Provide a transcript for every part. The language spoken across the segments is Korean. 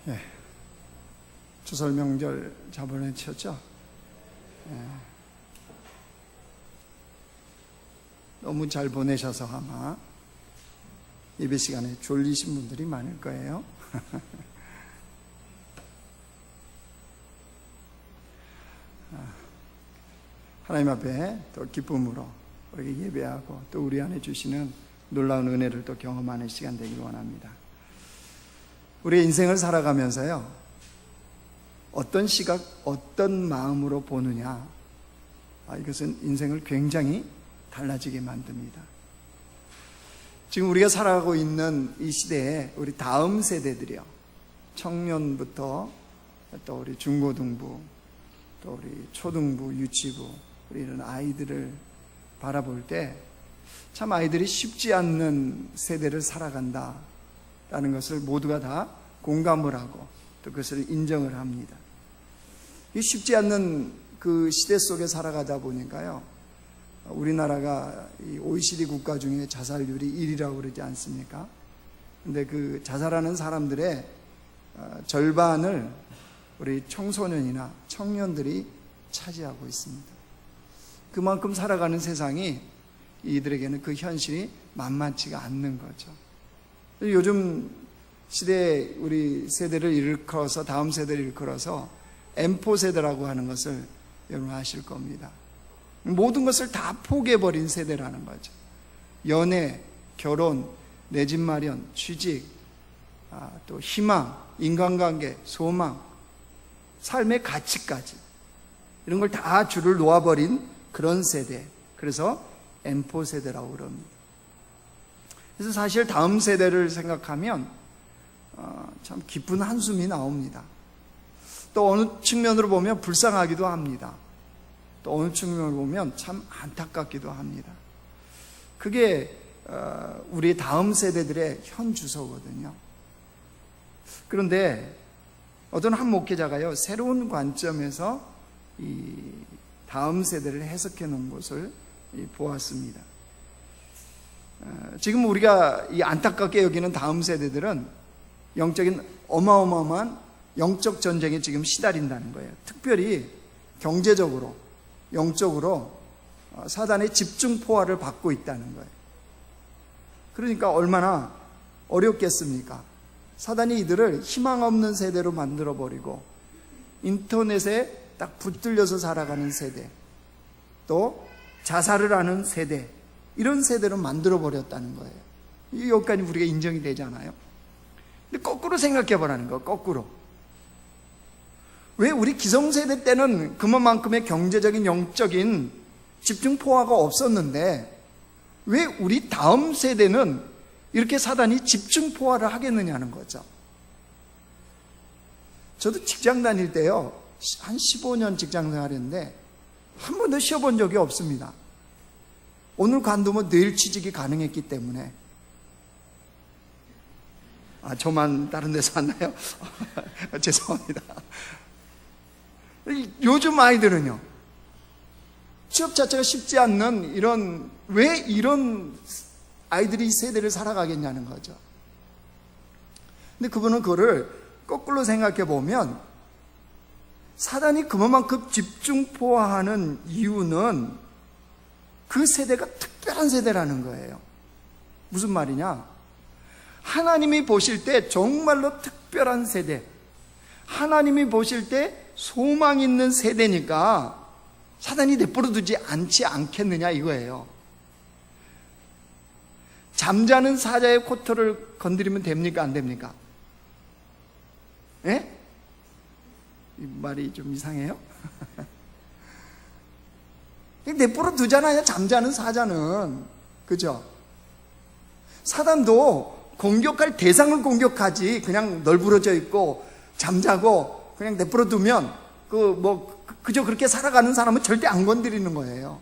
예, 추설 명절 저번에 치었죠? 너무 잘 보내셔서 아마 예배 시간에 졸리신 분들이 많을 거예요. 하나님 앞에 또 기쁨으로 우리 예배하고 또 우리 안에 주시는 놀라운 은혜를 또 경험하는 시간 되길 원합니다. 우리의 인생을 살아가면서요, 어떤 시각, 어떤 마음으로 보느냐, 이것은 인생을 굉장히 달라지게 만듭니다. 지금 우리가 살아가고 있는 이 시대에 우리 다음 세대들이요, 청년부터 또 우리 중고등부, 또 우리 초등부, 유치부, 우리 이런 아이들을 바라볼 때 참 아이들이 쉽지 않는 세대를 살아간다라는 것을 모두가 다 공감을 하고 또 그것을 인정을 합니다. 이 쉽지 않는 그 시대 속에 살아가다 보니까요, 우리나라가 이 OECD 국가 중에 자살률이 1위라고 그러지 않습니까? 근데 그 자살하는 사람들의 절반을 우리 청소년이나 청년들이 차지하고 있습니다. 그만큼 살아가는 세상이 이들에게는 그 현실이 만만치가 않는 거죠. 요즘 시대에 우리 세대를 일컬어서, 다음 세대를 일컬어서 M4 세대라고 하는 것을 여러분 아실 겁니다. 모든 것을 다 포기해버린 세대라는 거죠. 연애, 결혼, 내 집 마련, 취직, 또 희망, 인간관계, 소망, 삶의 가치까지 이런 걸 다 줄을 놓아버린 그런 세대. 그래서 M4 세대라고 그럽니다. 그래서 사실 다음 세대를 생각하면 참 기쁜 한숨이 나옵니다. 또 어느 측면으로 보면 불쌍하기도 합니다. 또 어느 측면으로 보면 참 안타깝기도 합니다. 그게 우리 다음 세대들의 현 주소거든요. 그런데 어떤 한 목회자가요, 새로운 관점에서 이 다음 세대를 해석해 놓은 것을 보았습니다. 지금 우리가 이 안타깝게 여기는 다음 세대들은 영적인 어마어마한 영적 전쟁에 지금 시달린다는 거예요. 특별히 경제적으로, 영적으로 사단의 집중 포화를 받고 있다는 거예요. 그러니까 얼마나 어렵겠습니까? 사단이 이들을 희망 없는 세대로 만들어버리고 인터넷에 딱 붙들려서 살아가는 세대, 또 자살을 하는 세대, 이런 세대로 만들어버렸다는 거예요. 여기까지 우리가 인정이 되잖아요. 근데 거꾸로 생각해 보라는 거예요. 거꾸로. 왜 우리 기성세대 때는 그만큼의 경제적인, 영적인 집중 포화가 없었는데 왜 우리 다음 세대는 이렇게 사단이 집중 포화를 하겠느냐는 거죠. 저도 직장 다닐 때요, 한 15년 직장 생활했는데 한 번도 쉬어본 적이 없습니다. 오늘 관두면 내일 취직이 가능했기 때문에. 저만 다른 데서 왔나요? 죄송합니다. 요즘 아이들은요, 취업 자체가 쉽지 않는 왜 이런 아이들이 이 세대를 살아가겠냐는 거죠. 근데 그분은 그거를 거꾸로 생각해 보면 사단이 그만큼 집중포화하는 이유는 그 세대가 특별한 세대라는 거예요. 무슨 말이냐? 하나님이 보실 때 정말로 특별한 세대, 하나님이 보실 때 소망 있는 세대니까 사단이 내버려 두지 않겠느냐 이거예요. 잠자는 사자의 코털을 건드리면 됩니까? 안 됩니까? 예? 이 말이 좀 이상해요? 내버려 두잖아요, 잠자는 사자는. 그죠? 사단도 공격할 대상을 공격하지, 그냥 널브러져 있고 잠자고 그냥 내버려 두면 그저 그렇게 살아가는 사람은 절대 안 건드리는 거예요.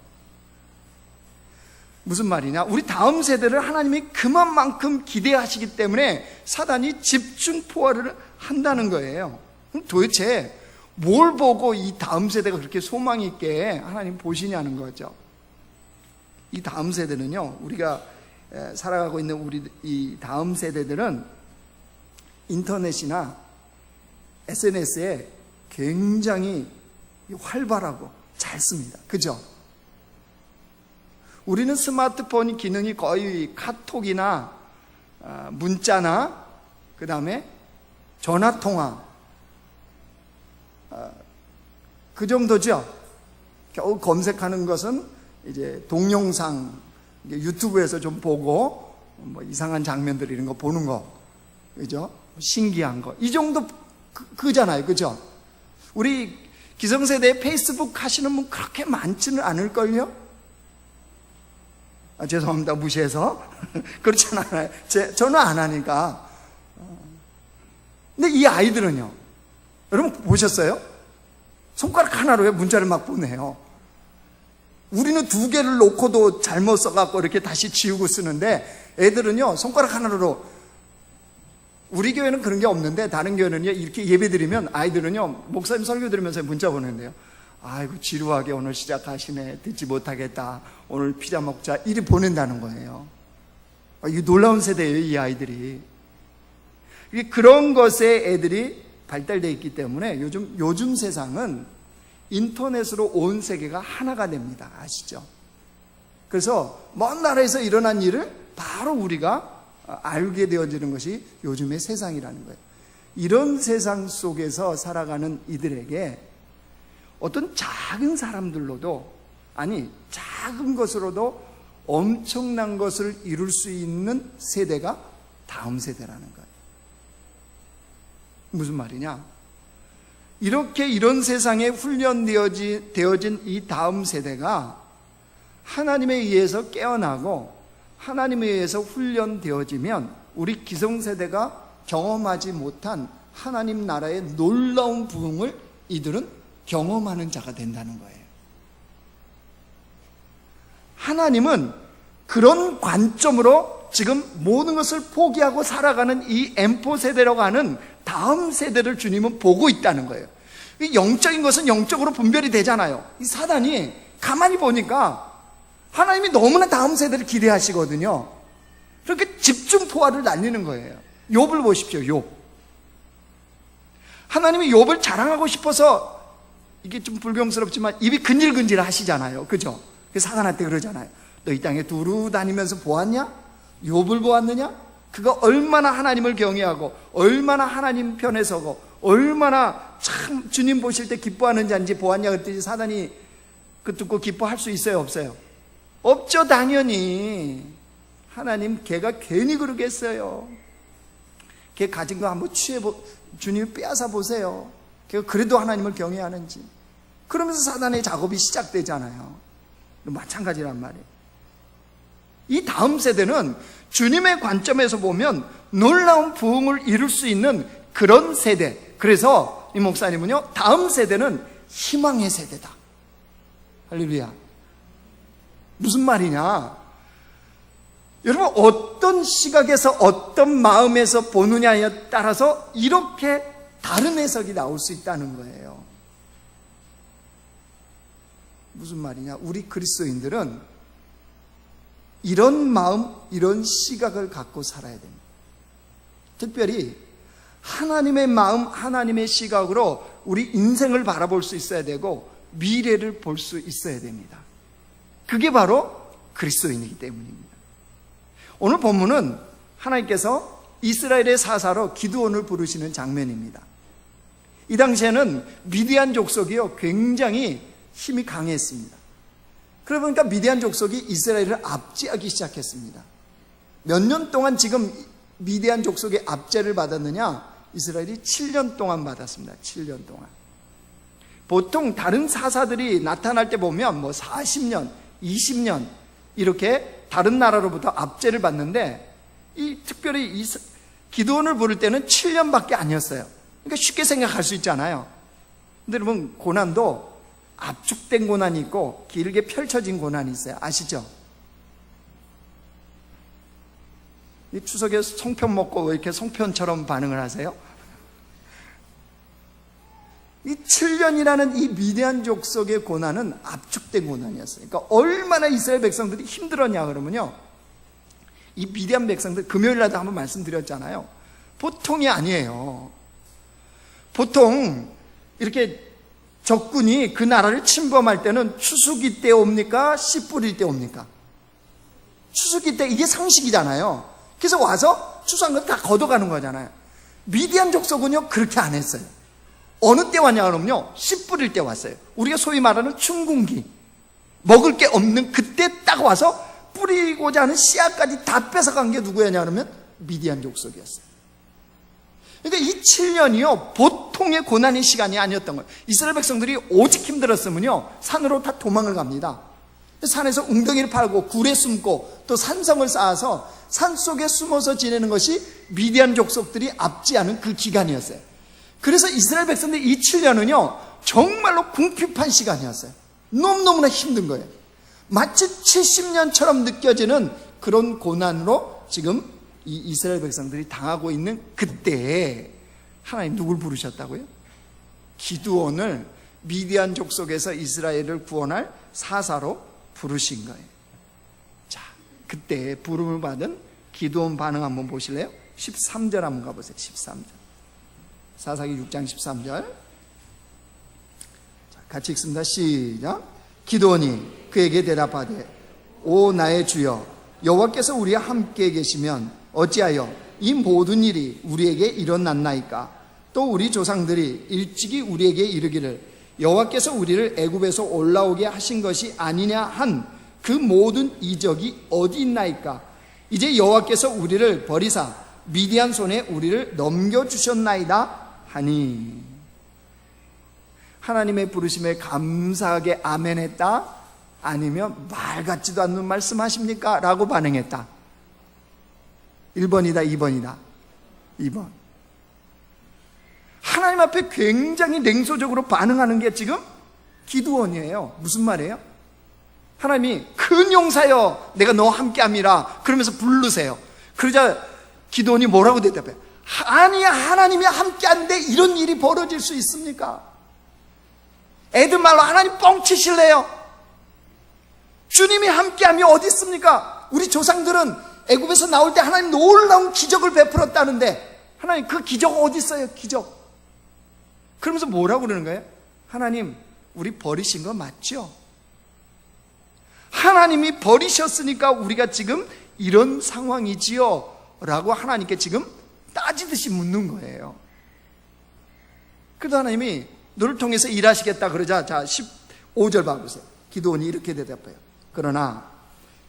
무슨 말이냐? 우리 다음 세대를 하나님이 그만큼 기대하시기 때문에 사단이 집중 포화를 한다는 거예요. 그럼 도대체 뭘 보고 이 다음 세대가 그렇게 소망 있게 하나님 보시냐는 거죠. 이 다음 세대는요, 우리가 살아가고 있는 우리 이 다음 세대들은 인터넷이나 SNS에 굉장히 활발하고 잘 씁니다. 그죠? 우리는 스마트폰 기능이 거의 카톡이나 문자나 그 다음에 전화통화 그 정도죠. 겨우 검색하는 것은 이제 동영상 유튜브에서 좀 보고 뭐 이상한 장면들 이런 거 보는 거, 그죠? 신기한 거 이 정도 그잖아요, 그죠? 우리 기성세대 페이스북 하시는 분 그렇게 많지는 않을걸요? 죄송합니다, 무시해서. 그렇지 않아요. 저는 안 하니까. 근데 이 아이들은요, 여러분 보셨어요? 손가락 하나로 왜 문자를 막 보내요? 우리는 2개를 놓고도 잘못 써갖고 이렇게 다시 지우고 쓰는데 애들은요 손가락 하나로. 우리 교회는 그런 게 없는데 다른 교회는요 이렇게 예배 드리면 아이들은요 목사님 설교 들으면서 문자 보내는데요. 아이고 지루하게 오늘 시작하시네, 듣지 못하겠다, 오늘 피자 먹자, 이리 보낸다는 거예요. 이 놀라운 세대예요, 이 아이들이. 그런 것에 애들이 발달되어 있기 때문에 요즘 세상은 인터넷으로 온 세계가 하나가 됩니다. 아시죠? 그래서 먼 나라에서 일어난 일을 바로 우리가 알게 되어지는 것이 요즘의 세상이라는 거예요. 이런 세상 속에서 살아가는 이들에게 어떤 작은 사람들로도, 아니 작은 것으로도 엄청난 것을 이룰 수 있는 세대가 다음 세대라는 거예요. 무슨 말이냐? 이렇게 이런 세상에 훈련되어진 이 다음 세대가 하나님에 의해서 깨어나고 하나님에 의해서 훈련되어지면 우리 기성세대가 경험하지 못한 하나님 나라의 놀라운 부흥을 이들은 경험하는 자가 된다는 거예요. 하나님은 그런 관점으로 지금 모든 것을 포기하고 살아가는 이 M4 세대라고 하는 다음 세대를 주님은 보고 있다는 거예요. 영적인 것은 영적으로 분별이 되잖아요. 이 사단이 가만히 보니까 하나님이 너무나 다음 세대를 기대하시거든요. 그렇게 집중 포화를 날리는 거예요. 욥을 보십시오. 욥. 하나님이 욥을 자랑하고 싶어서, 이게 좀 불경스럽지만 입이 근질근질 하시잖아요. 그죠? 사단한테 그러잖아요. 너 이 땅에 두루 다니면서 보았냐? 욥을 보았느냐? 그가 얼마나 하나님을 경외하고 얼마나 하나님 편에 서고 얼마나 참 주님 보실 때 기뻐하는 자인지 보았냐 그랬더니 사단이 그 듣고 기뻐할 수 있어요, 없어요? 없죠, 당연히. 하나님 걔가 괜히 그러겠어요. 걔 가진 거 한번 주님이 빼앗아 보세요. 걔가 그래도 하나님을 경외하는지. 그러면서 사단의 작업이 시작되잖아요. 마찬가지란 말이에요. 이 다음 세대는 주님의 관점에서 보면 놀라운 부흥을 이룰 수 있는 그런 세대. 그래서 이 목사님은요, 다음 세대는 희망의 세대다. 할렐루야. 무슨 말이냐? 여러분, 어떤 시각에서 어떤 마음에서 보느냐에 따라서 이렇게 다른 해석이 나올 수 있다는 거예요. 무슨 말이냐? 우리 그리스도인들은 이런 마음, 이런 시각을 갖고 살아야 됩니다. 특별히 하나님의 마음, 하나님의 시각으로 우리 인생을 바라볼 수 있어야 되고 미래를 볼 수 있어야 됩니다. 그게 바로 그리스도인이기 때문입니다. 오늘 본문은 하나님께서 이스라엘의 사사로 기드온을 부르시는 장면입니다. 이 당시에는 미디안 족속이요 굉장히 힘이 강했습니다. 그러다 보니까 미디안 족속이 이스라엘을 압제하기 시작했습니다. 몇 년 동안 지금 미디안 족속의 압제를 받았느냐? 이스라엘이 7년 동안 받았습니다. 7년 동안. 보통 다른 사사들이 나타날 때 보면 뭐 40년, 20년 이렇게 다른 나라로부터 압제를 받는데 특별히 기드온을 부를 때는 7년밖에 아니었어요. 그러니까 쉽게 생각할 수 있잖아요. 근데 여러분, 고난도 압축된 고난이 있고 길게 펼쳐진 고난이 있어요. 아시죠? 이 추석에 송편 먹고 왜 이렇게 송편처럼 반응을 하세요? 이 7년이라는 이 미디안 족속의 고난은 압축된 고난이었어요. 그러니까 얼마나 이스라엘 백성들이 힘들었냐 그러면요, 이 미디안 백성들 금요일 날도 한번 말씀드렸잖아요. 보통이 아니에요. 보통 이렇게 적군이 그 나라를 침범할 때는 추수기 때 옵니까? 씨 뿌릴 때 옵니까? 추수기 때, 이게 상식이잖아요. 그래서 와서 추수한 걸 다 걷어가는 거잖아요. 미디안 족속은요 그렇게 안 했어요. 어느 때 왔냐 그러면요, 씨 뿌릴 때 왔어요. 우리가 소위 말하는 춘궁기, 먹을 게 없는 그때 딱 와서 뿌리고자 하는 씨앗까지 다 뺏어간 게 누구였냐 그러면 미디안 족속이었어요. 그러니까 이 7년이요 보통의 고난의 시간이 아니었던 거예요. 이스라엘 백성들이 오직 힘들었으면요 산으로 다 도망을 갑니다. 산에서 웅덩이를 팔고 굴에 숨고 또 산성을 쌓아서 산속에 숨어서 지내는 것이 미디안 족속들이 앞지 않은 그 기간이었어요. 그래서 이스라엘 백성들이 이 7년은요 정말로 궁핍한 시간이었어요. 너무너무나 힘든 거예요. 마치 70년처럼 느껴지는 그런 고난으로 지금 이 이스라엘 백성들이 당하고 있는 그때에 하나님 누굴 부르셨다고요? 기드온을 미디안 족속에서 이스라엘을 구원할 사사로 부르신 거예요. 자, 그때 부름을 받은 기드온 반응 한번 보실래요? 13절 한번 가보세요. 13절. 사사기 6장 13절. 자, 같이 읽습니다. 시작. 기드온이 그에게 대답하되 오 나의 주여, 여호와께서 우리와 함께 계시면 어찌하여 이 모든 일이 우리에게 일어났나이까? 또 우리 조상들이 일찍이 우리에게 이르기를 여호와께서 우리를 애굽에서 올라오게 하신 것이 아니냐 한 그 모든 이적이 어디 있나이까? 이제 여호와께서 우리를 버리사 미디안 손에 우리를 넘겨주셨나이다 하니. 하나님의 부르심에 감사하게 아멘했다? 아니면 말 같지도 않는 말씀하십니까? 라고 반응했다. 1번이다 2번이다 2번. 하나님 앞에 굉장히 냉소적으로 반응하는 게 지금 기드온이에요. 무슨 말이에요? 하나님이 큰 용사여 내가 너와 함께함이라 그러면서 부르세요. 그러자 기드온이 뭐라고 대답해요? 아니 하나님이 함께하는데 이런 일이 벌어질 수 있습니까? 애들 말로 하나님 뻥치실래요? 주님이 함께함이 어디 있습니까? 우리 조상들은 애굽에서 나올 때 하나님 놀라운 기적을 베풀었다는데 하나님 그 기적 어디 있어요? 기적. 그러면서 뭐라고 그러는 거예요? 하나님 우리 버리신 거 맞죠? 하나님이 버리셨으니까 우리가 지금 이런 상황이지요 라고 하나님께 지금 따지듯이 묻는 거예요. 그래도 하나님이 너를 통해서 일하시겠다 그러자, 자 15절 봐보세요. 기드온이 이렇게 대답해요. 그러나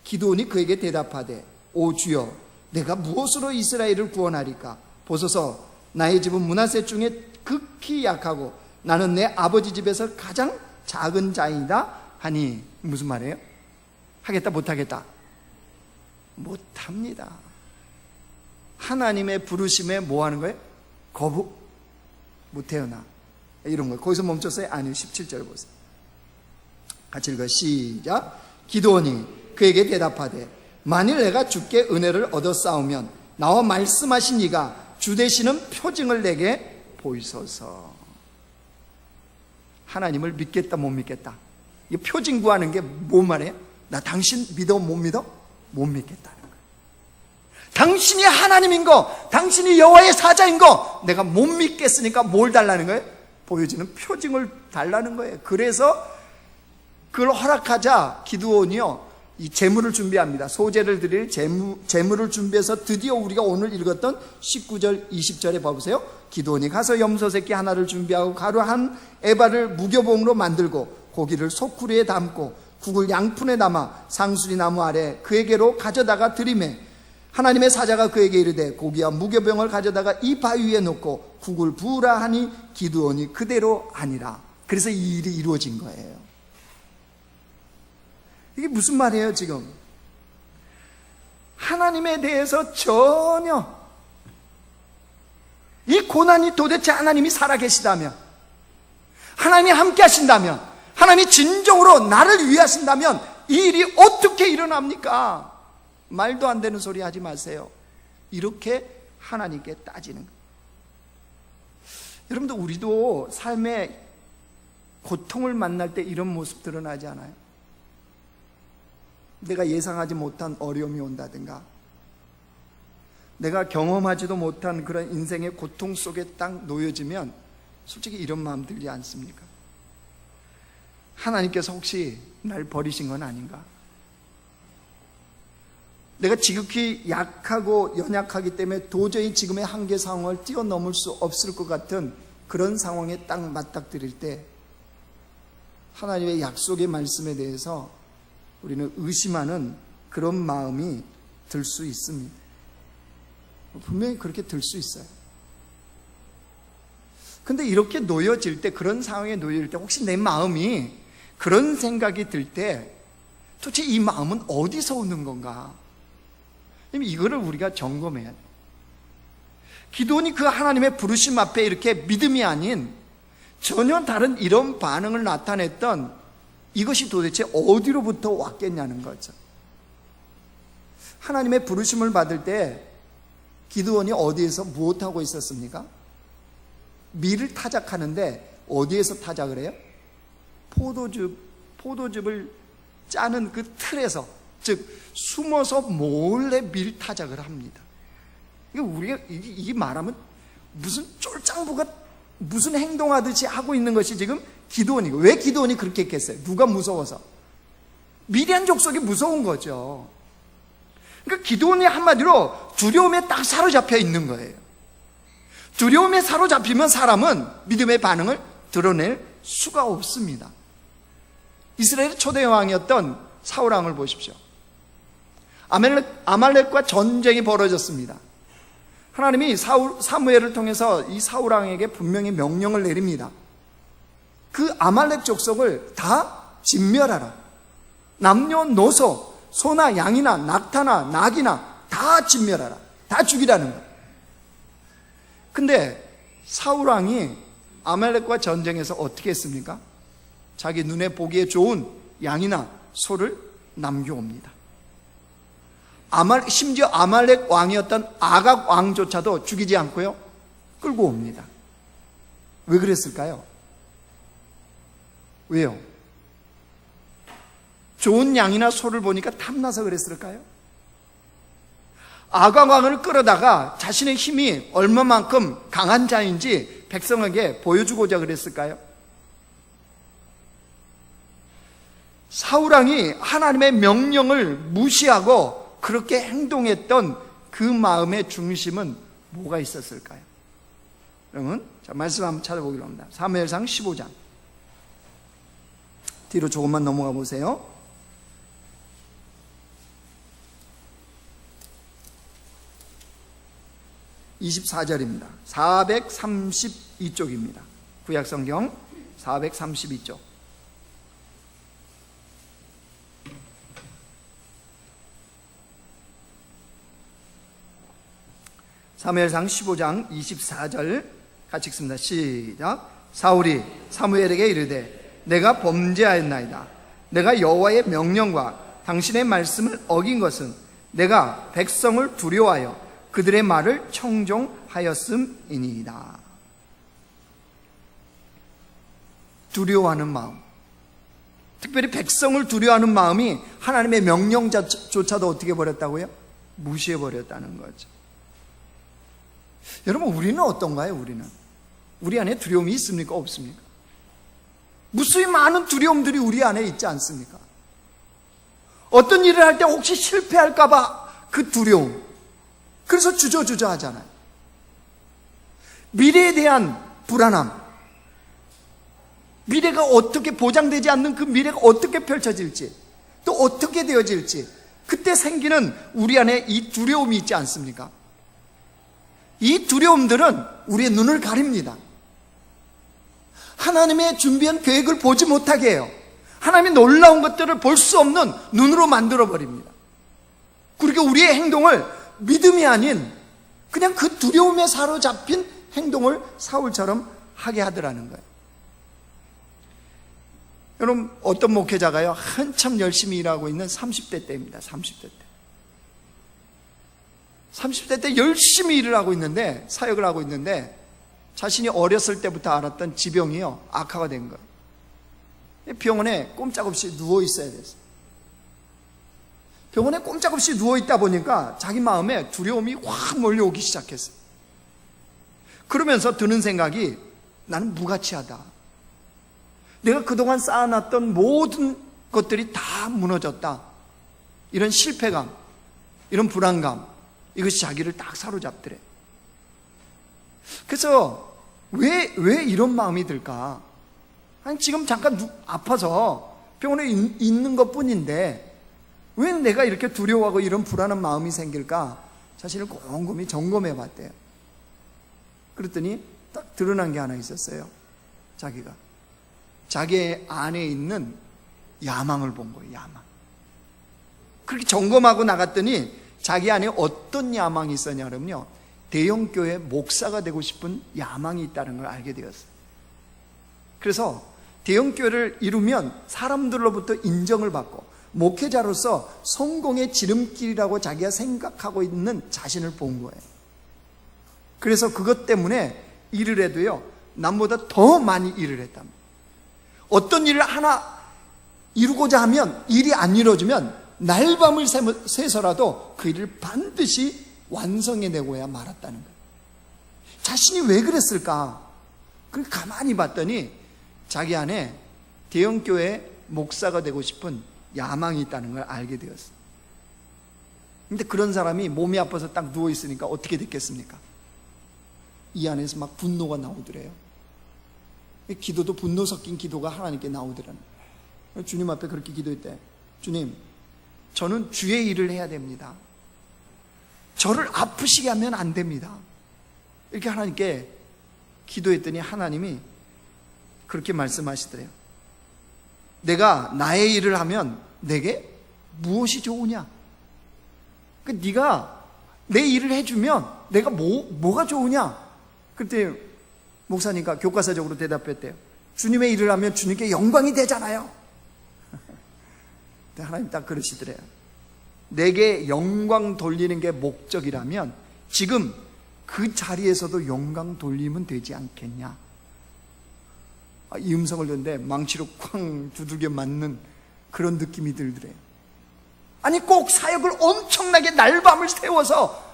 기드온이 그에게 대답하되 오 주여 내가 무엇으로 이스라엘을 구원하리까? 보소서 나의 집은 므낫세 중에 극히 약하고 나는 내 아버지 집에서 가장 작은 자이다 하니. 무슨 말이에요? 하겠다 못하겠다? 못합니다. 하나님의 부르심에 뭐 하는 거예요? 거부? 못해요 나. 이런 거예요. 거기서 멈췄어요? 아니요. 17절 보세요. 같이 읽어요. 시작. 기드온이 그에게 대답하되 만일 내가 주께 은혜를 얻어 싸우면 나와 말씀하신 이가 주 되시는 표징을 내게 보이소서. 하나님을 믿겠다 못 믿겠다? 이 표징 구하는 게 뭔 말이에요? 나 당신 믿어 못 믿어? 못 믿겠다는 거예요. 당신이 하나님인 거, 당신이 여호와의 사자인 거 내가 못 믿겠으니까 뭘 달라는 거예요? 보여지는 표징을 달라는 거예요. 그래서 그걸 허락하자 기드온이요 이 제물을 준비합니다. 소제를 드릴 제물을 준비해서 드디어 우리가 오늘 읽었던 19절 20절에 봐보세요. 기드온이 가서 염소 새끼 하나를 준비하고 가루 한 에바를 무교봉으로 만들고 고기를 소쿠리에 담고 국을 양푼에 담아 상수리 나무 아래 그에게로 가져다가 드리매 하나님의 사자가 그에게 이르되 고기와 무교병을 가져다가 이 바위 위에 놓고 국을 부으라 하니 기드온이 그대로 하니라. 그래서 이 일이 이루어진 거예요. 이게 무슨 말이에요 지금? 하나님에 대해서 전혀 이 고난이 도대체 하나님이 살아계시다면, 하나님이 함께 하신다면, 하나님이 진정으로 나를 위하신다면 이 일이 어떻게 일어납니까? 말도 안 되는 소리 하지 마세요. 이렇게 하나님께 따지는 거예요. 여러분들 우리도 삶의 고통을 만날 때 이런 모습 드러나지 않아요? 내가 예상하지 못한 어려움이 온다든가 내가 경험하지도 못한 그런 인생의 고통 속에 딱 놓여지면 솔직히 이런 마음 들지 않습니까? 하나님께서 혹시 날 버리신 건 아닌가? 내가 지극히 약하고 연약하기 때문에 도저히 지금의 한계 상황을 뛰어넘을 수 없을 것 같은 그런 상황에 딱 맞닥뜨릴 때 하나님의 약속의 말씀에 대해서 우리는 의심하는 그런 마음이 들 수 있습니다. 분명히 그렇게 들 수 있어요. 근데 이렇게 놓여질 때, 그런 상황에 놓여질 때 혹시 내 마음이 그런 생각이 들 때 도대체 이 마음은 어디서 오는 건가? 이거를 우리가 점검해야 돼요. 기도원이 그 하나님의 부르심 앞에 이렇게 믿음이 아닌 전혀 다른 이런 반응을 나타냈던 이것이 도대체 어디로부터 왔겠냐는 거죠. 하나님의 부르심을 받을 때 기드온이 어디에서 무엇하고 있었습니까? 밀을 타작하는데 어디에서 타작을 해요? 포도즙을 짜는 그 틀에서, 즉 숨어서 몰래 밀 타작을 합니다. 이게 우리가 이 말하면 무슨 쫄짱부가 무슨 행동하듯이 하고 있는 것이 지금 기드온이고, 왜 기드온이 그렇게 했겠어요? 누가 무서워서? 미디안 족속이 무서운 거죠. 그러니까 기드온이 한마디로 두려움에 딱 사로잡혀 있는 거예요. 두려움에 사로잡히면 사람은 믿음의 반응을 드러낼 수가 없습니다. 이스라엘의 초대 왕이었던 사울 왕을 보십시오. 아말렉과 전쟁이 벌어졌습니다. 하나님이 사무엘을 통해서 이 사울 왕에게 분명히 명령을 내립니다. 그 아말렉 족속을 다 진멸하라. 남녀노소, 소나 양이나 낙타나 낙이나 다 진멸하라. 다 죽이라는 거예요. 근데 사울 왕이 아말렉과 전쟁에서 어떻게 했습니까? 자기 눈에 보기에 좋은 양이나 소를 남겨옵니다. 심지어 아말렉 왕이었던 아각 왕조차도 죽이지 않고요, 끌고 옵니다. 왜 그랬을까요? 왜요? 좋은 양이나 소를 보니까 탐나서 그랬을까요? 아각 왕을 끌어다가 자신의 힘이 얼마만큼 강한 자인지 백성에게 보여주고자 그랬을까요? 사울 왕이 하나님의 명령을 무시하고 그렇게 행동했던 그 마음의 중심은 뭐가 있었을까요? 여러분, 자, 말씀 한번 찾아보기로 합니다. 사무엘상 15장. 뒤로 조금만 넘어가 보세요. 24절입니다. 432쪽입니다. 구약성경 432쪽. 사무엘상 15장 24절 같이 읽습니다. 시작. 사울이 사무엘에게 이르되 내가 범죄하였나이다. 내가 여호와의 명령과 당신의 말씀을 어긴 것은 내가 백성을 두려워하여 그들의 말을 청종하였음이니이다. 두려워하는 마음, 특별히 백성을 두려워하는 마음이 하나님의 명령조차도 어떻게 버렸다고요? 무시해버렸다는 거죠. 여러분, 우리는 어떤가요? 우리 안에 두려움이 있습니까? 없습니까? 무수히 많은 두려움들이 우리 안에 있지 않습니까? 어떤 일을 할 때 혹시 실패할까봐 그 두려움, 그래서 주저주저 하잖아요. 미래에 대한 불안함, 미래가 어떻게 보장되지 않는 그 미래가 어떻게 펼쳐질지, 또 어떻게 되어질지, 그때 생기는 우리 안에 이 두려움이 있지 않습니까? 이 두려움들은 우리의 눈을 가립니다. 하나님의 준비한 계획을 보지 못하게 해요. 하나님의 놀라운 것들을 볼 수 없는 눈으로 만들어버립니다. 그리고 우리의 행동을 믿음이 아닌 그냥 그 두려움에 사로잡힌 행동을 사울처럼 하게 하더라는 거예요. 여러분, 어떤 목회자가요, 한참 열심히 일하고 있는 30대 때입니다. 30대 때 열심히 일을 하고 있는데, 사역을 하고 있는데 자신이 어렸을 때부터 알았던 지병이요, 악화가 된 거예요. 병원에 꼼짝없이 누워 있어야 됐어요. 병원에 꼼짝없이 누워 있다 보니까 자기 마음에 두려움이 확 몰려오기 시작했어요. 그러면서 드는 생각이, 나는 무가치하다. 내가 그동안 쌓아놨던 모든 것들이 다 무너졌다. 이런 실패감, 이런 불안감, 이것이 자기를 딱 사로잡더래. 그래서 왜 이런 마음이 들까? 아니, 지금 잠깐 아파서 병원에 있는 것 뿐인데 왜 내가 이렇게 두려워하고 이런 불안한 마음이 생길까? 자신을 곰곰이 점검해 봤대요. 그랬더니 딱 드러난 게 하나 있었어요. 자기 안에 있는 야망을 본 거예요. 야망. 그렇게 점검하고 나갔더니 자기 안에 어떤 야망이 있었냐 그러면요, 대형교회 목사가 되고 싶은 야망이 있다는 걸 알게 되었어요. 그래서 대형교회를 이루면 사람들로부터 인정을 받고 목회자로서 성공의 지름길이라고 자기가 생각하고 있는 자신을 본 거예요. 그래서 그것 때문에 일을 해도요, 남보다 더 많이 일을 했답니다. 어떤 일을 하나 이루고자 하면 일이 안 이루어지면 날밤을 새서라도 그 일을 반드시 완성해내고야 말았다는 거예요. 자신이 왜 그랬을까? 그걸 가만히 봤더니 자기 안에 대형교회 목사가 되고 싶은 야망이 있다는 걸 알게 되었어요. 근데 그런 사람이 몸이 아파서 딱 누워있으니까 어떻게 됐겠습니까? 이 안에서 막 분노가 나오더래요. 기도도 분노 섞인 기도가 하나님께 나오더라는 거예요. 주님 앞에 그렇게 기도했대. 주님, 저는 주의 일을 해야 됩니다. 저를 아프시게 하면 안 됩니다. 이렇게 하나님께 기도했더니 하나님이 그렇게 말씀하시더래요. 내가 나의 일을 하면 내게 무엇이 좋으냐? 네가 내 일을 해주면 내가 뭐가 좋으냐? 그때 목사님과 교과서적으로 대답했대요. 주님의 일을 하면 주님께 영광이 되잖아요. 하나님 딱 그러시더래요. 내게 영광 돌리는 게 목적이라면 지금 그 자리에서도 영광 돌리면 되지 않겠냐? 이 음성을 듣는데 망치로 쾅 두들겨 맞는 그런 느낌이 들더래요. 아니, 꼭 사역을 엄청나게 날밤을 세워서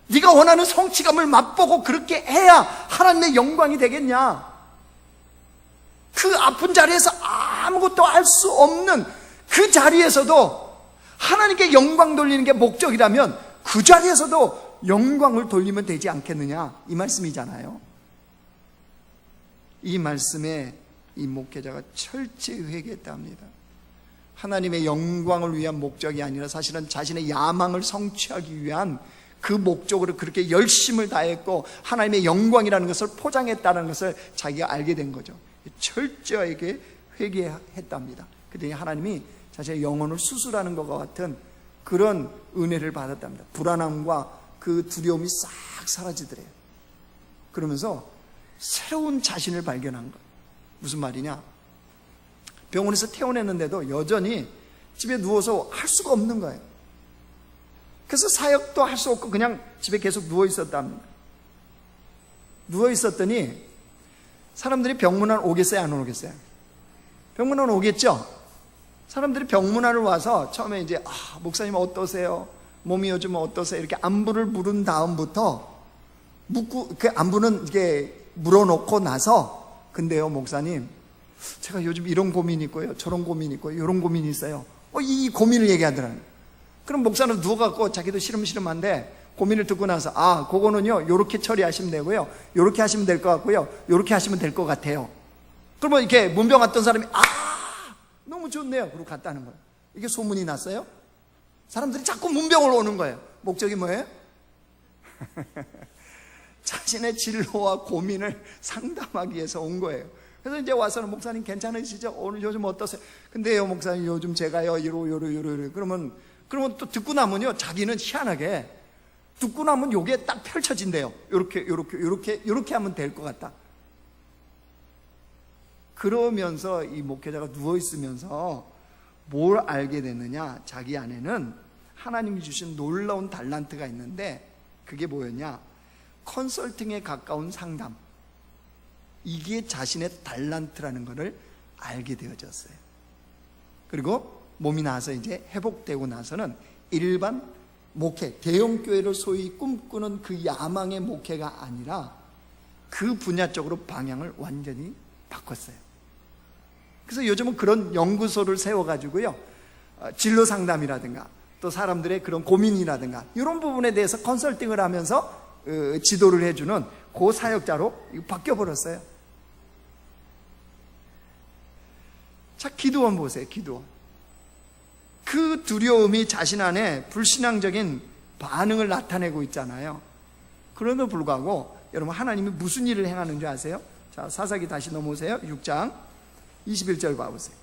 네가 원하는 성취감을 맛보고 그렇게 해야 하나님의 영광이 되겠냐? 그 아픈 자리에서 아무것도 할 수 없는 그 자리에서도 하나님께 영광 돌리는 게 목적이라면 그 자리에서도 영광을 돌리면 되지 않겠느냐? 이 말씀이잖아요. 이 말씀에 이 목회자가 철저히 회개했다 합니다. 하나님의 영광을 위한 목적이 아니라 사실은 자신의 야망을 성취하기 위한 그 목적으로 그렇게 열심을 다했고 하나님의 영광이라는 것을 포장했다는 것을 자기가 알게 된 거죠. 철저하게 회개했답니다. 그랬더니 하나님이 자신의 영혼을 수술하는 것과 같은 그런 은혜를 받았답니다. 불안함과 그 두려움이 싹 사라지더래요. 그러면서 새로운 자신을 발견한 거예요. 무슨 말이냐? 병원에서 퇴원했는데도 여전히 집에 누워서 할 수가 없는 거예요. 그래서 사역도 할 수 없고 그냥 집에 계속 누워 있었답니다. 누워 있었더니 사람들이 병문안 오겠어요, 안 오겠어요? 병문안 오겠죠? 사람들이 병문안을 와서 처음에 이제 목사님 어떠세요? 몸이 요즘 어떠세요? 이렇게 안부를 물은 다음부터 묻고 그 안부는 이게 물어놓고 나서 근데요, 목사님, 제가 요즘 이런 고민이 있고요, 저런 고민이 있고요, 이런 고민이 있어요. 이 고민을 얘기하더라고요. 그럼 목사는 누워갖고 자기도 시름시름한데 고민을 듣고 나서 그거는요, 요렇게 처리하시면 되고요, 요렇게 하시면 될 것 같고요, 요렇게 하시면 될 것 같아요. 그러면 이렇게 문병 왔던 사람이 너무 좋네요. 그러고 갔다는 거예요. 이게 소문이 났어요. 사람들이 자꾸 문병을 오는 거예요. 목적이 뭐예요? 자신의 진로와 고민을 상담하기 위해서 온 거예요. 그래서 이제 와서는 목사님 괜찮으시죠? 오늘 요즘 어떠세요? 근데요, 목사님 요즘 제가요 요러 그러면 또 듣고 나면요, 자기는 희한하게 듣고 나면 요게 딱 펼쳐진대요. 요렇게 하면 될 것 같다. 그러면서 이 목회자가 누워있으면서 뭘 알게 됐느냐? 자기 안에는 하나님이 주신 놀라운 달란트가 있는데 그게 뭐였냐? 컨설팅에 가까운 상담. 이게 자신의 달란트라는 것을 알게 되어졌어요. 그리고 몸이 나서 이제 회복되고 나서는 일반 목회, 대형교회를 소위 꿈꾸는 그 야망의 목회가 아니라 그 분야 쪽으로 방향을 완전히 바꿨어요. 그래서 요즘은 그런 연구소를 세워가지고요, 진로 상담이라든가 또 사람들의 그런 고민이라든가 이런 부분에 대해서 컨설팅을 하면서 지도를 해주는 그 사역자로 바뀌어버렸어요. 자, 기드온 보세요. 기드온. 그 두려움이 자신 안에 불신앙적인 반응을 나타내고 있잖아요. 그럼에도 불구하고 여러분, 하나님이 무슨 일을 행하는 줄 아세요? 자, 사사기 다시 넘어오세요. 6장 21절 봐보세요.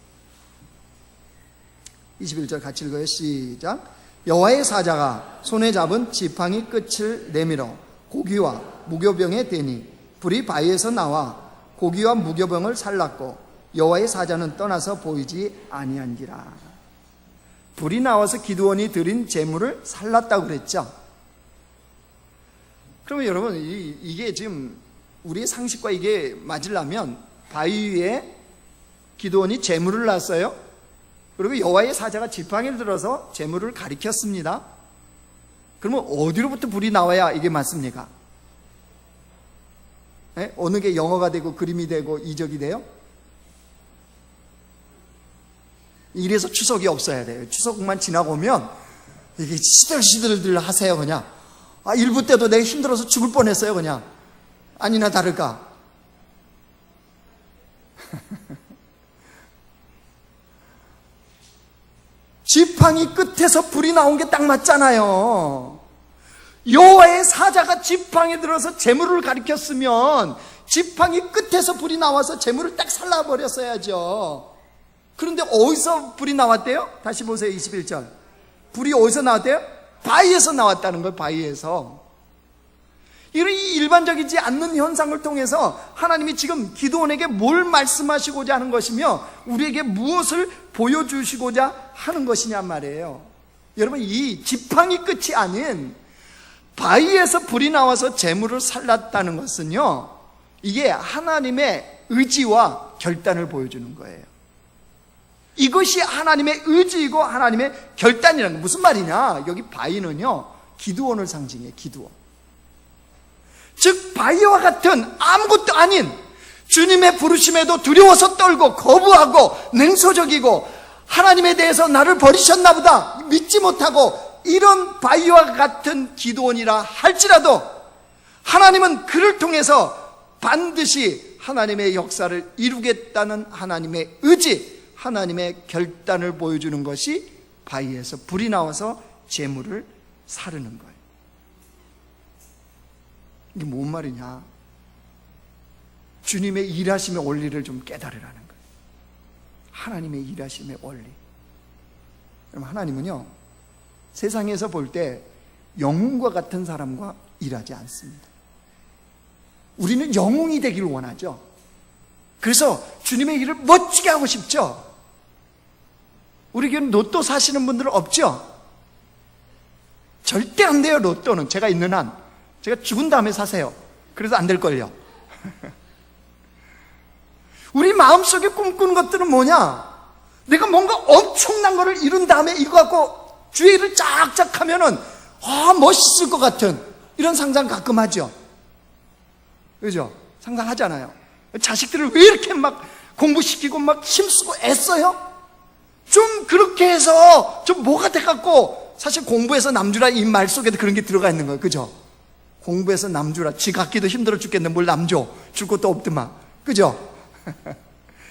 21절 같이 읽어요. 시작. 여호와의 사자가 손에 잡은 지팡이 끝을 내밀어 고기와 무교병에 대니 불이 바위에서 나와 고기와 무교병을 살랐고 여호와의 사자는 떠나서 보이지 아니한지라. 불이 나와서 기드온이 드린 제물을 살랐다고 그랬죠. 그러면 여러분, 이게 지금 우리의 상식과 이게 맞으려면 바위 위에 기드온이 제물을 놨어요. 그리고 여호와의 사자가 지팡이를 들어서 제물을 가리켰습니다. 그러면 어디로부터 불이 나와야 이게 맞습니까? 네? 어느 게 영어가 되고 그림이 되고 이적이 돼요? 이래서 추석이 없어야 돼요. 추석만 지나고 오면 이게 시들시들들 하세요. 그냥 일부 때도 내가 힘들어서 죽을 뻔했어요. 그냥 아니나 다를까. 지팡이 끝에서 불이 나온 게 딱 맞잖아요. 여호와의 사자가 지팡이 들어서 재물을 가리켰으면 지팡이 끝에서 불이 나와서 재물을 딱 살라버렸어야죠. 그런데 어디서 불이 나왔대요? 다시 보세요. 21절. 불이 어디서 나왔대요? 바위에서 나왔다는 거예요. 바위에서. 이런 일반적이지 않는 현상을 통해서 하나님이 지금 기드온에게 뭘 말씀하시고자 하는 것이며 우리에게 무엇을 보여주시고자 하는 것이냐 말이에요. 여러분, 이 지팡이 끝이 아닌 바위에서 불이 나와서 재물을 살랐다는 것은요, 이게 하나님의 의지와 결단을 보여주는 거예요. 이것이 하나님의 의지이고 하나님의 결단이라는 거. 무슨 말이냐? 여기 바위는요, 기드온을 상징해요. 기드온. 즉 바위와 같은 아무것도 아닌 주님의 부르심에도 두려워서 떨고 거부하고 냉소적이고 하나님에 대해서 나를 버리셨나 보다 믿지 못하고 이런 바위와 같은 기드온이라 할지라도 하나님은 그를 통해서 반드시 하나님의 역사를 이루겠다는 하나님의 의지, 하나님의 결단을 보여주는 것이 바위에서 불이 나와서 재물을 사르는 거예요. 이게 뭔 말이냐? 주님의 일하심의 원리를 좀 깨달으라는 거예요. 하나님의 일하심의 원리. 여러분, 하나님은요, 세상에서 볼 때 영웅과 같은 사람과 일하지 않습니다. 우리는 영웅이 되기를 원하죠. 그래서 주님의 일을 멋지게 하고 싶죠. 우리 교회는 로또 사시는 분들은 없죠? 절대 안 돼요. 로또는 제가 있는 한. 제가 죽은 다음에 사세요. 그래서 안 될걸요. 우리 마음속에 꿈꾸는 것들은 뭐냐? 내가 뭔가 엄청난 거를 이룬 다음에 이거 갖고 주의 일을 쫙쫙 하면은 멋있을 것 같은 이런 상상 가끔 하죠. 그죠? 상상하잖아요. 자식들을 왜 이렇게 막 공부시키고 막 힘쓰고 애써요? 좀 그렇게 해서 좀 뭐가 돼갖고, 사실 공부해서 남주라 이 말 속에도 그런 게 들어가 있는 거예요. 그죠? 공부해서 남주라. 지 갖기도 힘들어 죽겠는데 뭘 남줘. 줄 것도 없더만. 그죠?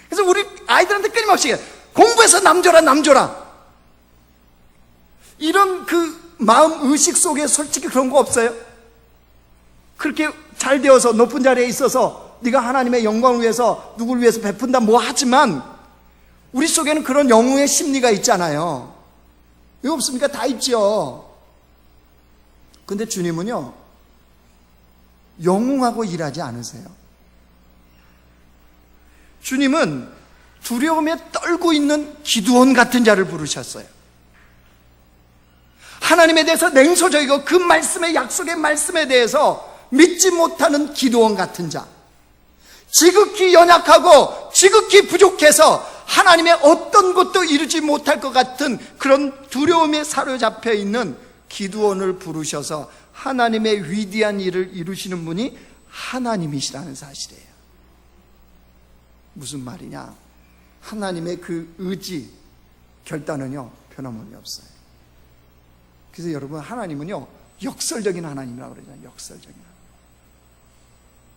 그래서 우리 아이들한테 끊임없이 공부해서 남줘라, 남줘라. 이런 그 마음 의식 속에 솔직히 그런 거 없어요? 그렇게 잘 되어서 높은 자리에 있어서 네가 하나님의 영광을 위해서 누구를 위해서 베푼다 뭐 하지만 우리 속에는 그런 영웅의 심리가 있잖아요. 왜 없습니까? 다 있죠. 근데 주님은요, 영웅하고 일하지 않으세요. 주님은 두려움에 떨고 있는 기드온 같은 자를 부르셨어요. 하나님에 대해서 냉소적이고 그 말씀의 약속의 말씀에 대해서 믿지 못하는 기드온 같은 자, 지극히 연약하고 지극히 부족해서 하나님의 어떤 것도 이루지 못할 것 같은 그런 두려움에 사로잡혀 있는 기드온을 부르셔서 하나님의 위대한 일을 이루시는 분이 하나님이시라는 사실이에요. 무슨 말이냐? 하나님의 그 의지, 결단은요 변함이 없어요. 그래서 여러분, 하나님은요 역설적인 하나님이라고 그러잖아요. 역설적인 하나님.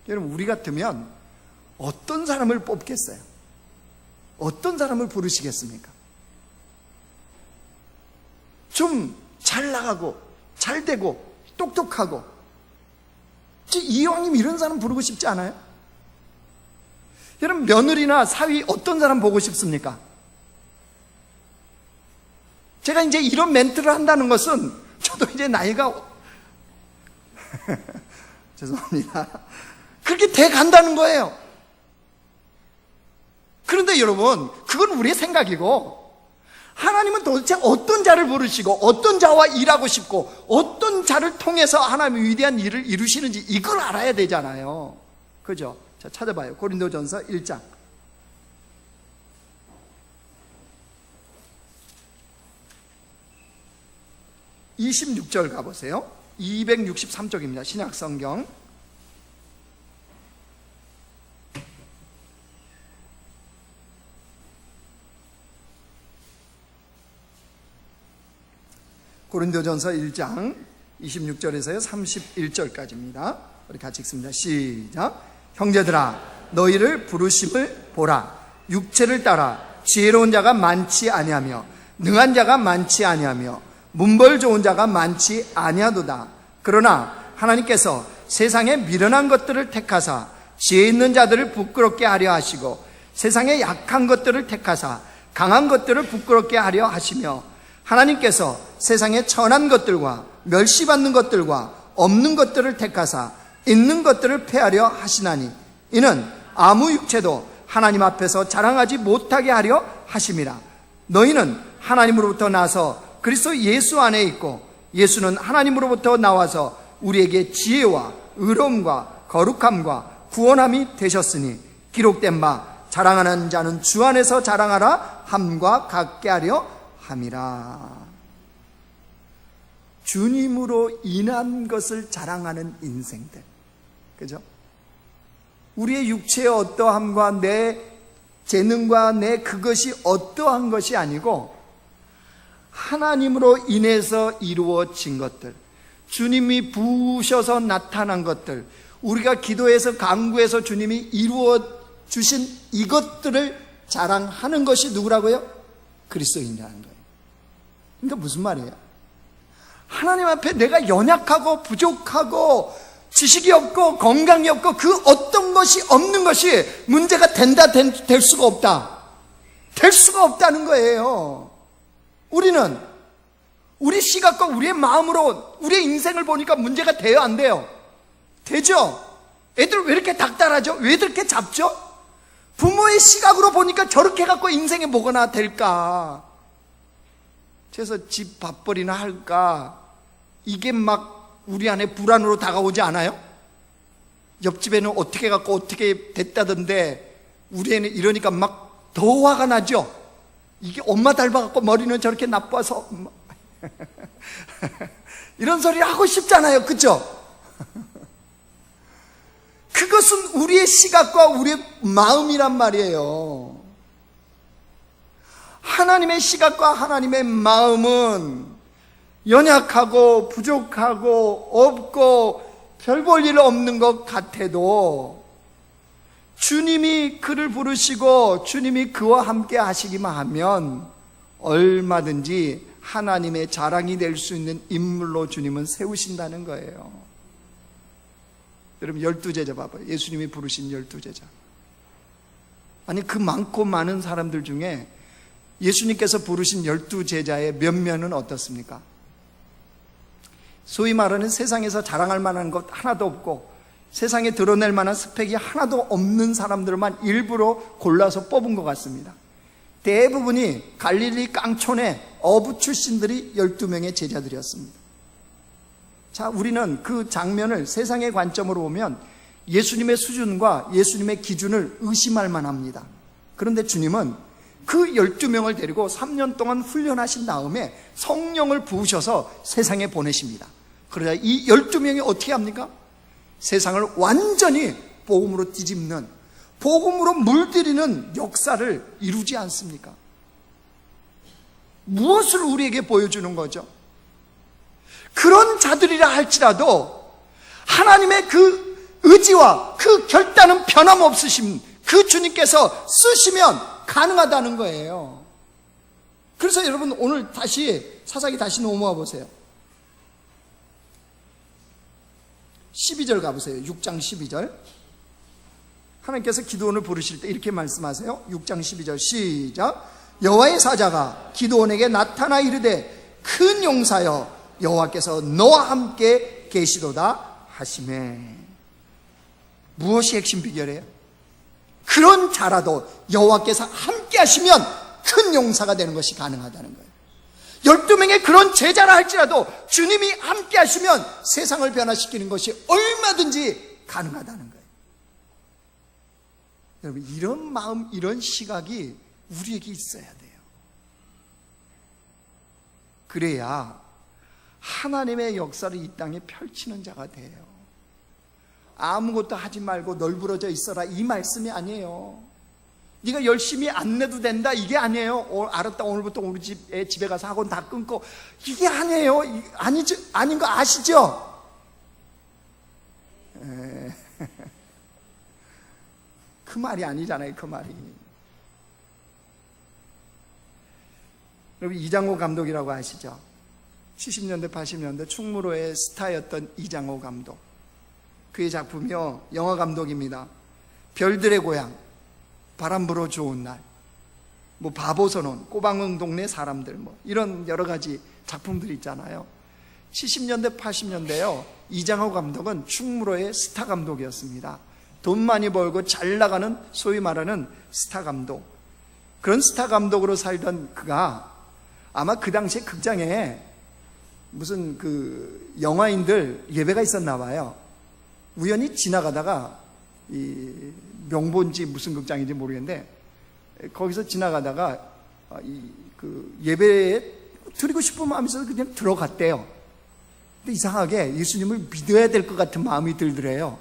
여러분, 우리 같으면 어떤 사람을 뽑겠어요? 어떤 사람을 부르시겠습니까? 좀 잘 나가고 잘 되고 똑똑하고, 이왕이면 이런 사람 부르고 싶지 않아요? 여러분, 며느리나 사위 어떤 사람 보고 싶습니까? 제가 이제 이런 멘트를 한다는 것은 저도 이제 나이가 죄송합니다. 그렇게 돼 간다는 거예요. 그런데 여러분, 그건 우리의 생각이고, 하나님은 도대체 어떤 자를 부르시고 어떤 자와 일하고 싶고 어떤 자를 통해서 하나님의 위대한 일을 이루시는지 이걸 알아야 되잖아요. 그죠? 자, 찾아봐요. 고린도전서 1장. (26절) 가보세요. 263쪽입니다. 신약성경. 고린도전서 1장 26절에서요 31절까지입니다. 우리 같이 읽습니다. 시작. 형제들아, 너희를 부르심을 보라. 육체를 따라 지혜로운 자가 많지 아니하며 능한 자가 많지 아니하며 문벌 좋은 자가 많지 아니하도다. 그러나 하나님께서 세상에 미련한 것들을 택하사 지혜 있는 자들을 부끄럽게 하려 하시고, 세상에 약한 것들을 택하사 강한 것들을 부끄럽게 하려 하시며, 하나님께서 세상에 천한 것들과 멸시받는 것들과 없는 것들을 택하사 있는 것들을 폐하려 하시나니, 이는 아무 육체도 하나님 앞에서 자랑하지 못하게 하려 하심이라. 너희는 하나님으로부터 나서 그리스도 예수 안에 있고, 예수는 하나님으로부터 나와서 우리에게 지혜와 의로움과 거룩함과 구원함이 되셨으니, 기록된 바 자랑하는 자는 주 안에서 자랑하라 함과 같게 하려 함이라. 주님으로 인한 것을 자랑하는 인생들, 그죠? 우리의 육체의 어떠함과 내 재능과 내 그것이 어떠한 것이 아니고 하나님으로 인해서 이루어진 것들, 주님이 부으셔서 나타난 것들, 우리가 기도해서 간구해서 주님이 이루어 주신 이것들을 자랑하는 것이 누구라고요? 그리스도인이라는 거예요. 그러니까 무슨 말이에요? 하나님 앞에 내가 연약하고 부족하고 지식이 없고 건강이 없고 그 어떤 것이 없는 것이 문제가 될 수가 없다. 될 수가 없다는 거예요. 우리는 우리 시각과 우리의 마음으로 우리의 인생을 보니까 문제가 돼요, 안 돼요? 되죠? 애들 왜 이렇게 닥달하죠? 왜 이렇게 잡죠? 부모의 시각으로 보니까 저렇게 갖고 인생에 뭐가 될까? 그래서 집 밥벌이나 할까? 이게 막 우리 안에 불안으로 다가오지 않아요? 옆집에는 어떻게 갖고 어떻게 됐다던데 우리 애는 이러니까 막 더 화가 나죠? 이게 엄마 닮아갖고 머리는 저렇게 나빠서 이런 소리 하고 싶잖아요, 그죠? 그것은 우리의 시각과 우리의 마음이란 말이에요. 하나님의 시각과 하나님의 마음은 연약하고 부족하고 없고 별 볼 일 없는 것 같아도 주님이 그를 부르시고 주님이 그와 함께 하시기만 하면 얼마든지 하나님의 자랑이 될 수 있는 인물로 주님은 세우신다는 거예요. 여러분, 12제자 봐봐요. 예수님이 부르신 12제자. 아니, 그 많고 많은 사람들 중에 예수님께서 부르신 12제자의 면면은 어떻습니까? 소위 말하는 세상에서 자랑할 만한 것 하나도 없고 세상에 드러낼 만한 스펙이 하나도 없는 사람들만 일부러 골라서 뽑은 것 같습니다. 대부분이 갈릴리 깡촌의 어부 출신들이 12명의 제자들이었습니다. 자, 우리는 그 장면을 세상의 관점으로 보면 예수님의 수준과 예수님의 기준을 의심할 만합니다. 그런데 주님은 그 12명을 데리고 3년 동안 훈련하신 다음에 성령을 부으셔서 세상에 보내십니다. 그러자 이 12명이 어떻게 합니까? 세상을 완전히 복음으로 뒤집는, 복음으로 물들이는 역사를 이루지 않습니까? 무엇을 우리에게 보여주는 거죠? 그런 자들이라 할지라도 하나님의 그 의지와 그 결단은 변함없으신 그 주님께서 쓰시면 가능하다는 거예요. 그래서 여러분 오늘 다시 사사기 다시 넘어와 보세요. 12절 가보세요. 6장 12절. 하나님께서 기드온을 부르실 때 이렇게 말씀하세요. 6장 12절 시작. 여호와의 사자가 기드온에게 나타나 이르되 큰 용사여 여호와께서 너와 함께 계시도다 하시매. 무엇이 핵심 비결이에요? 그런 자라도 여호와께서 함께 하시면 큰 용사가 되는 것이 가능하다는 거예요. 12명의 그런 제자라 할지라도 주님이 함께 하시면 세상을 변화시키는 것이 얼마든지 가능하다는 거예요. 여러분, 이런 마음, 이런 시각이 우리에게 있어야 돼요. 그래야 하나님의 역사를 이 땅에 펼치는 자가 돼요. 아무것도 하지 말고 널브러져 있어라, 이 말씀이 아니에요. 네가 열심히 안 내도 된다, 이게 아니에요. 알았다, 오늘부터 우리 집에 가서 학원 다 끊고, 이게 아니에요. 아닌 거 아시죠? 그 말이 아니잖아요, 그 말이. 여러분, 이장호 감독이라고 아시죠? 70년대 80년대 충무로의 스타였던 이장호 감독. 그의 작품이요, 영화 감독입니다. 별들의 고향, 바람 불어 좋은 날, 뭐 바보선언, 꼬방응 동네 사람들, 뭐 이런 여러 가지 작품들이 있잖아요. 70년대 80년대요, 이장호 감독은 충무로의 스타 감독이었습니다. 돈 많이 벌고 잘 나가는 소위 말하는 스타 감독. 그런 스타 감독으로 살던 그가 아마 그 당시에 극장에 무슨 그 영화인들 예배가 있었나 봐요. 우연히 지나가다가 이 명본지 무슨 극장인지 모르겠는데 거기서 지나가다가 그 예배에 드리고 싶은 마음이 있어서 그냥 들어갔대요. 근데 이상하게 예수님을 믿어야 될 것 같은 마음이 들더래요.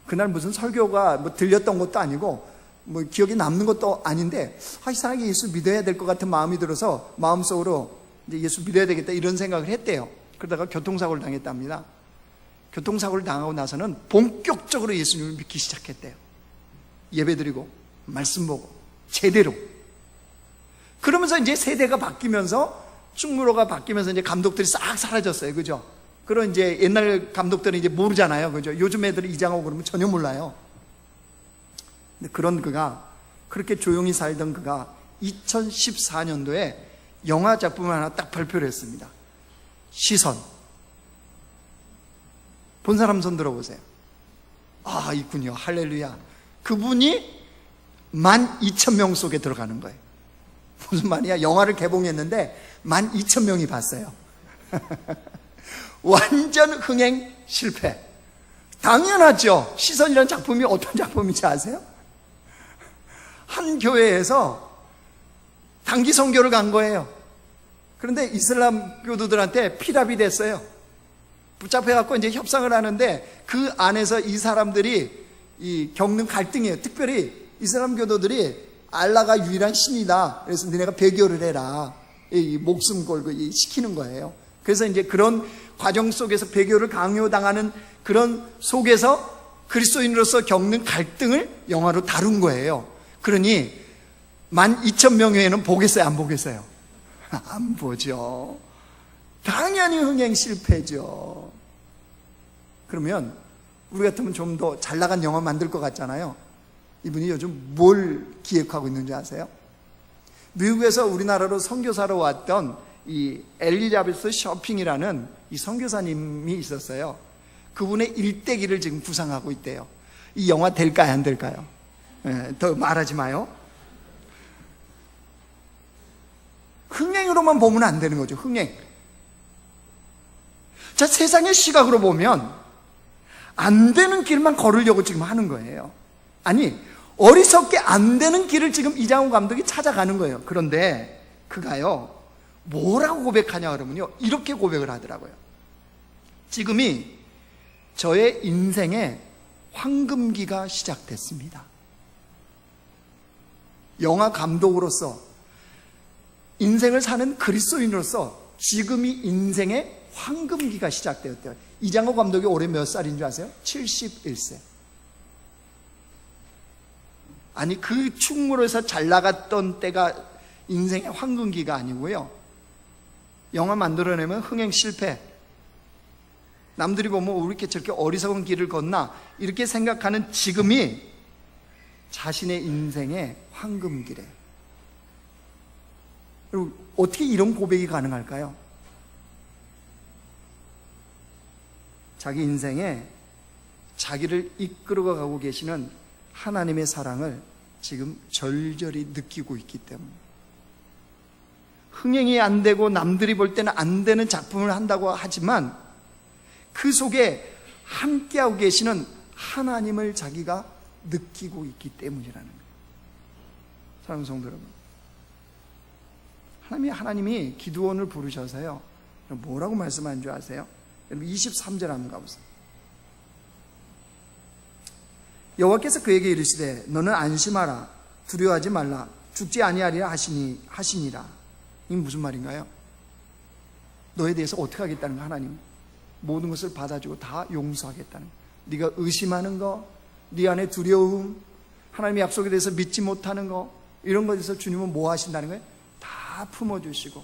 그날 무슨 설교가 뭐 들렸던 것도 아니고 뭐 기억에 남는 것도 아닌데 이상하게 예수 믿어야 될 것 같은 마음이 들어서 마음속으로 이제 예수 믿어야 되겠다 이런 생각을 했대요. 그러다가 교통사고를 당했답니다. 교통사고를 당하고 나서는 본격적으로 예수님을 믿기 시작했대요. 예배드리고 말씀 보고 제대로. 그러면서 이제 세대가 바뀌면서 충무로가 바뀌면서 이제 감독들이 싹 사라졌어요. 그죠? 그런 이제 옛날 감독들은 이제 모르잖아요. 그죠? 요즘 애들이 이장호 그러면 전혀 몰라요. 근데 그런 그가, 그렇게 조용히 살던 그가 2014년도에 영화 작품을 하나 딱 발표를 했습니다. 시선. 본 사람 손 들어보세요. 아, 있군요. 할렐루야. 그분이 12,000명 속에 들어가는 거예요. 무슨 말이야? 영화를 개봉했는데 12,000명이 봤어요. 완전 흥행 실패. 당연하죠. 시선이라는 작품이 어떤 작품인지 아세요? 한 교회에서 단기 선교를 간 거예요. 그런데 이슬람 교도들한테 피랍이 됐어요. 붙잡혀갖고 이제 협상을 하는데 그 안에서 이 사람들이 겪는 갈등이에요. 특별히 이슬람 교도들이 알라가 유일한 신이다. 그래서 너네가 배교를 해라. 목숨 걸고 시키는 거예요. 그래서 이제 그런 과정 속에서 배교를 강요당하는 그런 속에서 그리스도인으로서 겪는 갈등을 영화로 다룬 거예요. 그러니 12,000명 외에는 보겠어요? 안 보겠어요? 안 보죠. 당연히 흥행 실패죠. 그러면 우리 같으면 좀 더 잘 나간 영화 만들 것 같잖아요. 이분이 요즘 뭘 기획하고 있는지 아세요? 미국에서 우리나라로 선교사로 왔던 이 엘리자베스 쇼핑이라는 이 선교사님이 있었어요. 그분의 일대기를 지금 구상하고 있대요. 이 영화 될까요? 안 될까요? 더 말하지 마요. 흥행으로만 보면 안 되는 거죠. 흥행. 자, 세상의 시각으로 보면 안 되는 길만 걸으려고 지금 하는 거예요. 아니, 어리석게 안 되는 길을 지금 이장호 감독이 찾아가는 거예요. 그런데 그가요, 뭐라고 고백하냐 그러면요, 이렇게 고백을 하더라고요. 지금이 저의 인생의 황금기가 시작됐습니다. 영화 감독으로서, 인생을 사는 그리스도인으로서 지금이 인생의 황금기가 시작되었대요. 이장호 감독이 올해 몇 살인 줄 아세요? 71세. 아니, 그 충무로에서 잘 나갔던 때가 인생의 황금기가 아니고요, 영화 만들어내면 흥행 실패, 남들이 보면 왜 이렇게 저렇게 어리석은 길을 걷나 이렇게 생각하는 지금이 자신의 인생의 황금기래. 그리고 어떻게 이런 고백이 가능할까요? 자기 인생에 자기를 이끌어가고 계시는 하나님의 사랑을 지금 절절히 느끼고 있기 때문에, 흥행이 안 되고 남들이 볼 때는 안 되는 작품을 한다고 하지만 그 속에 함께하고 계시는 하나님을 자기가 느끼고 있기 때문이라는 거예요. 사랑하는 성도 여러분, 하나님이 기드온을 부르셔서요, 뭐라고 말씀한 줄 아세요? 여러분 23절 한번 가보세요. 여호와께서 그에게 이르시되 너는 안심하라, 두려워하지 말라, 죽지 아니하리라 하시니라. 이게 무슨 말인가요? 너에 대해서 어떻게 하겠다는 거, 하나님 모든 것을 받아주고 다 용서하겠다는 거. 네가 의심하는 거, 네 안에 두려움, 하나님의 약속에 대해서 믿지 못하는 거, 이런 것에 대해서 주님은 뭐 하신다는 거예요? 다 품어주시고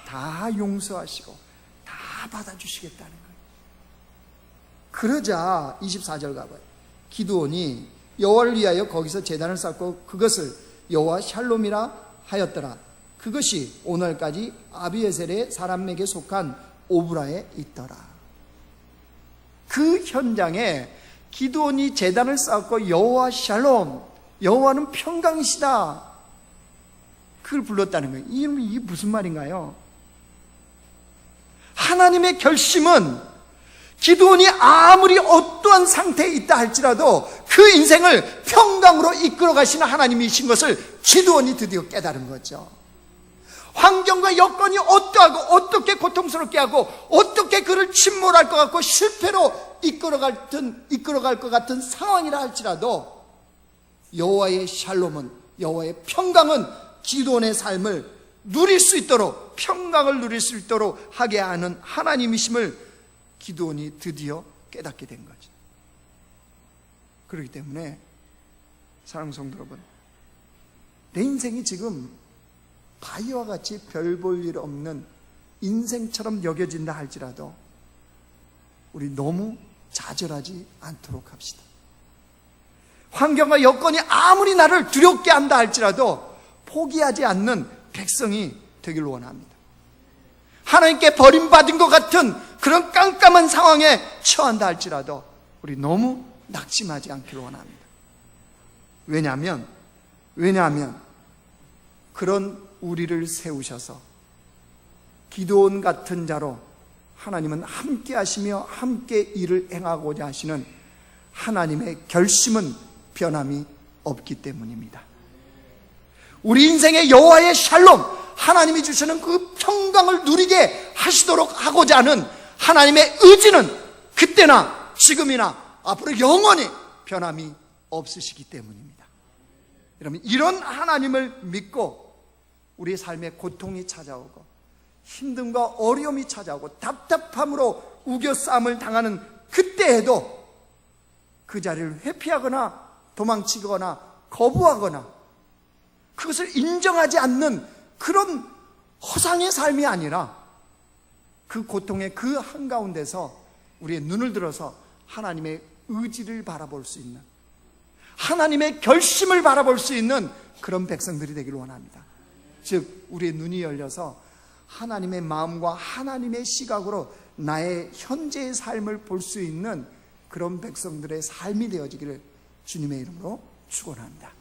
다 용서하시고 다 받아주시겠다는 거예요. 그러자 24절 가봐요. 기드온이 여호와를 위하여 거기서 제단을 쌓고 그것을 여호와 샬롬이라 하였더라. 그것이 오늘까지 아비에셀의 사람에게 속한 오브라에 있더라. 그 현장에 기드온이 제단을 쌓고 여호와 샬롬, 여호와는 평강이시다, 그걸 불렀다는 거예요. 이게 무슨 말인가요? 하나님의 결심은 기드온이 아무리 어떠한 상태에 있다 할지라도 그 인생을 평강으로 이끌어 가시는 하나님이신 것을 기드온이 드디어 깨달은 거죠. 환경과 여건이 어떠하고 어떻게 고통스럽게 하고 어떻게 그를 침몰할 것 같고 실패로 이끌어갈 것 같은 상황이라 할지라도 여호와의 샬롬은, 여호와의 평강은 기드온의 삶을 누릴 수 있도록, 평강을 누릴 수 있도록 하게 하는 하나님이심을 기드온이 드디어 깨닫게 된 거죠. 그렇기 때문에 사랑하는 성도 여러분, 내 인생이 지금 바위와 같이 별 볼 일 없는 인생처럼 여겨진다 할지라도 우리 너무 좌절하지 않도록 합시다. 환경과 여건이 아무리 나를 두렵게 한다 할지라도 포기하지 않는 백성이 되길 원합니다. 하나님께 버림받은 것 같은 그런 깜깜한 상황에 처한다 할지라도 우리 너무 낙심하지 않기를 원합니다. 왜냐하면 그런 우리를 세우셔서 기드온 같은 자로 하나님은 함께 하시며 함께 일을 행하고자 하시는 하나님의 결심은 변함이 없기 때문입니다. 우리 인생의 여호와의 샬롬, 하나님이 주시는 그 평강을 누리게 하시도록 하고자 하는 하나님의 의지는 그때나 지금이나 앞으로 영원히 변함이 없으시기 때문입니다. 여러분, 이런 하나님을 믿고 우리의 삶에 고통이 찾아오고 힘듦과 어려움이 찾아오고 답답함으로 우겨싸움을 당하는 그때에도 그 자리를 회피하거나 도망치거나 거부하거나 그것을 인정하지 않는 그런 허상의 삶이 아니라 그 고통의 그 한가운데서 우리의 눈을 들어서 하나님의 의지를 바라볼 수 있는, 하나님의 결심을 바라볼 수 있는 그런 백성들이 되기를 원합니다. 즉 우리의 눈이 열려서 하나님의 마음과 하나님의 시각으로 나의 현재의 삶을 볼 수 있는 그런 백성들의 삶이 되어지기를 주님의 이름으로 축원합니다.